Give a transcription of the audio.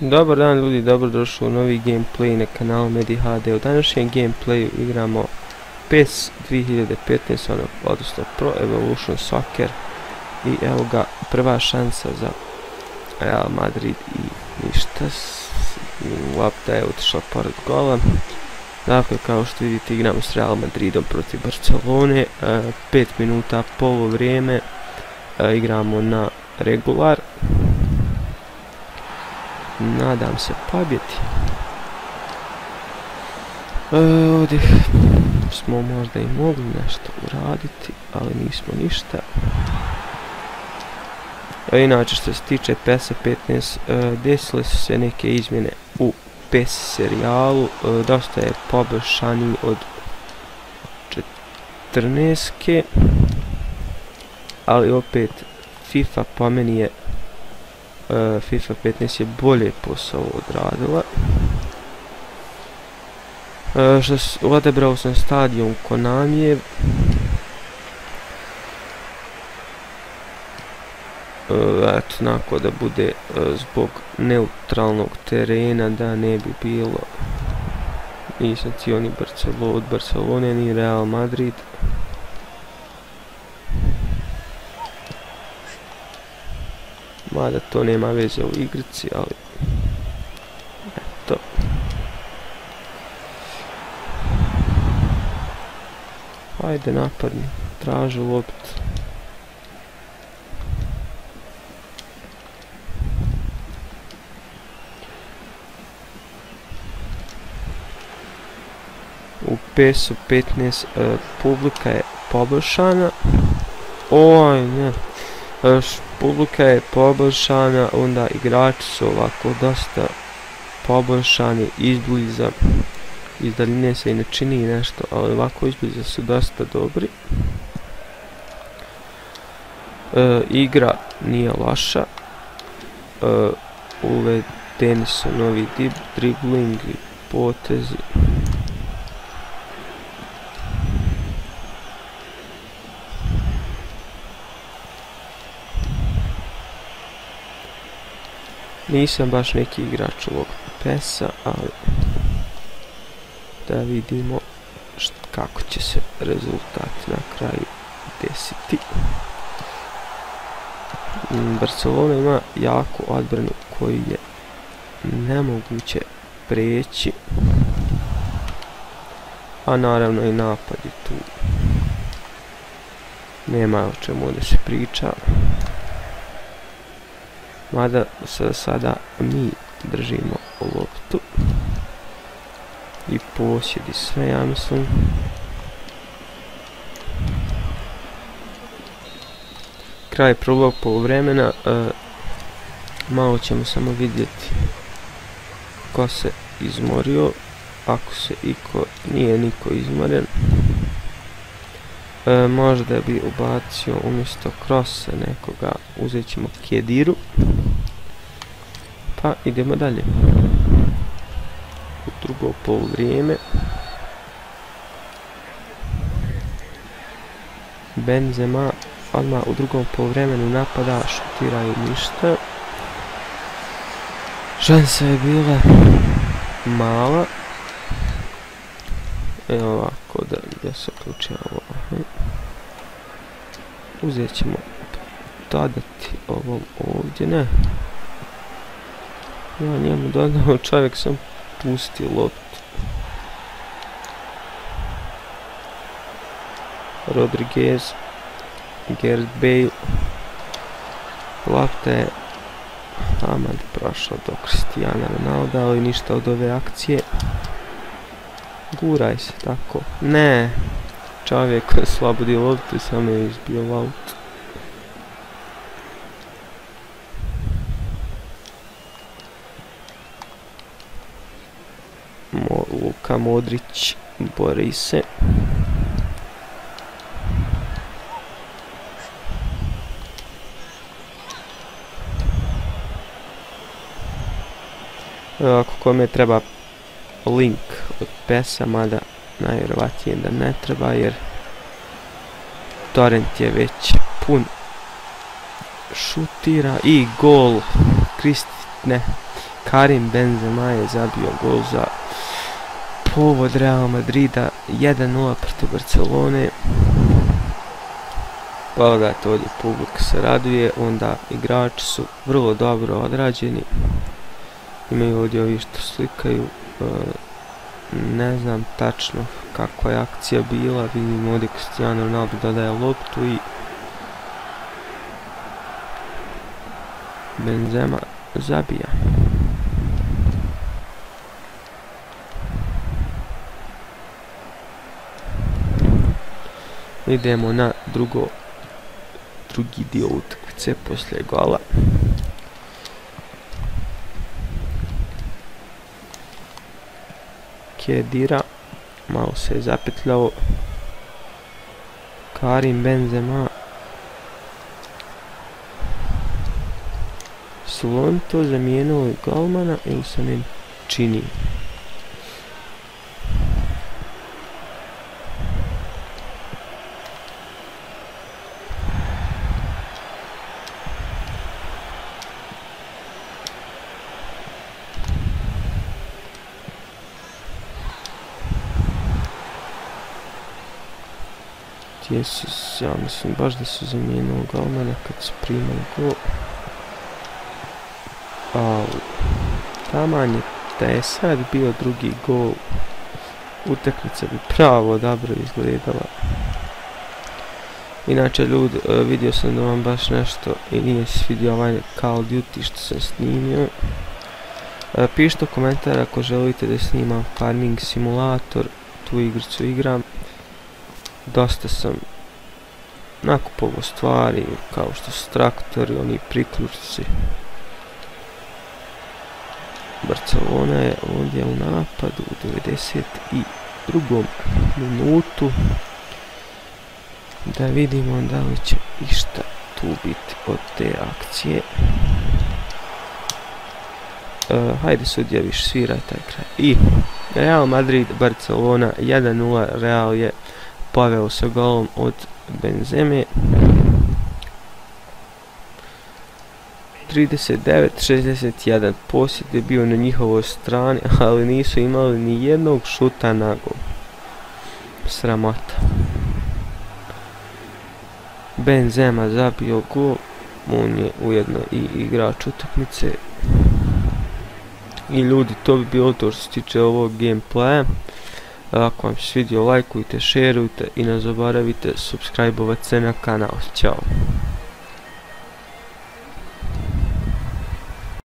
Dobar dan ljudi, dobrodošli u novi gameplay na kanalu MediHD. U današnjem gameplayu igramo PES 2015, odnosno Pro Evolution Soccer. I evo ga, prva šansa za Real Madrid i ništa. Lopta je otišla pored gola. Dakle, kao što vidite, igramo s Real Madridom protiv Barcelone. 5 minuta poluvrijeme. Igramo na regular. Nadam se pobjeti. Ovdje smo možda i mogli nešto uraditi, ali nismo ništa. Inače, što se tiče PES 15, desile su se neke izmjene u PES serijalu. Dosta je poboljšaniji od 14-ke, ali opet FIFA po meni je FIFA 15 je bolje posao odradila. Odabrao sam stadion Konamijev. Eto, onako da bude zbog neutralnog terena, da ne bi bilo nisam cijel ni od Barcelone ni Real Madrid. Mada to nema veze u igrici, ali eto. Ajde, napadni, traži loptu. U PES-u 15 publika je poboljšana. Oj, ne. Publika je poboljšana, onda igrači su ovako dosta poboljšani izbliza. Iz daljine se i ne čini nešto, ali ovako izbliza su dosta dobri. Igra nije loša. Uvedeni su novi dribling i potezi. Nisam baš neki igrač ovog PES-a, ali da vidimo kako će se rezultat na kraju desiti. Barcelona ima jaku odbranu koju je nemoguće preći, a naravno i napad je tu. Nema o čemu da se priča. Mada sada mi držimo loptu i posjedi sve, ja mislim. Kraj prvog poluvremena. Malo ćemo samo vidjeti ko se izmorio. Ako se nije niko izmoren, možda bi ubacio umjesto Krosa nekoga, uzet ćemo Kediru. Pa idemo dalje. U drugo poluvrijeme. Benzema odmah u drugom poluvremenu napada, šutira i ništa. Šansa je bila mala. Evo ovako, da se uključio ovo. Uzet ćemo dodati ovom ovdje, ne. Ja njemu dodao, čovjek sam pustio loptu. Rodriguez, Gareth Bale. Lopta je taman prošla do Cristiana Ronalda, ali ništa od ove akcije. Guraj se tako. Ne. Čovjek slobodi loptu i samo je izbio aut. Luka Modrić bori se. Ako kome treba link od PES-a, mada najvjerovatnije da ne treba, jer torrent je već pun. Šutira i gol. Karim Benzema je zabio gol za povod Real Madrida 1-0 protiv Barcelone. Pogledajte ovdje, publika se raduje, onda igrači su vrlo dobro odrađeni. Imaju ovdje ovi što slikaju, ne znam tačno kakva je akcija bila, vidim ovdje Cristiano Ronaldo dodaje loptu i Benzema zabija. Idemo na drugi dio utakmice poslije gola. Kedira, malo se je zapetljao. Karim Benzema. Su on to zamijenili golmana ili se meni čini? Ja mislim baš da su zamijenili golmana kad su primali gol. Taman je da je sad bio drugi gol, utakmica bi pravo dobro izgledala. Inače ljudi, vidio sam da vam baš nešto i nije svidio ovaj Call of Duty što sam snimio. Pišite u komentar ako želite da snimam Farming Simulator, tu igricu igram. Dosta sam nakupovao stvari kao što su traktori, oni priključci. Barcelona je ovdje u napadu u 92. minutu. Da vidimo da li će išta tu biti od te akcije. Hajde sudija više sviraj taj kraj. I Real Madrid, Barcelona 1-0. Real je poveo sa golom od Benzeme. 39-61 posjed je bio na njihovoj strani, ali nisu imali ni jednog šuta na gol. Sramota. Benzema zabio gol, on je ujedno i igrač utakmice. I ljudi, to bi bilo to što se tiče ovog gameplaya. Ako vam se svidio, lajkujte, šerujte i ne zaboravite subscribe-ovati se na kanal. Ćao!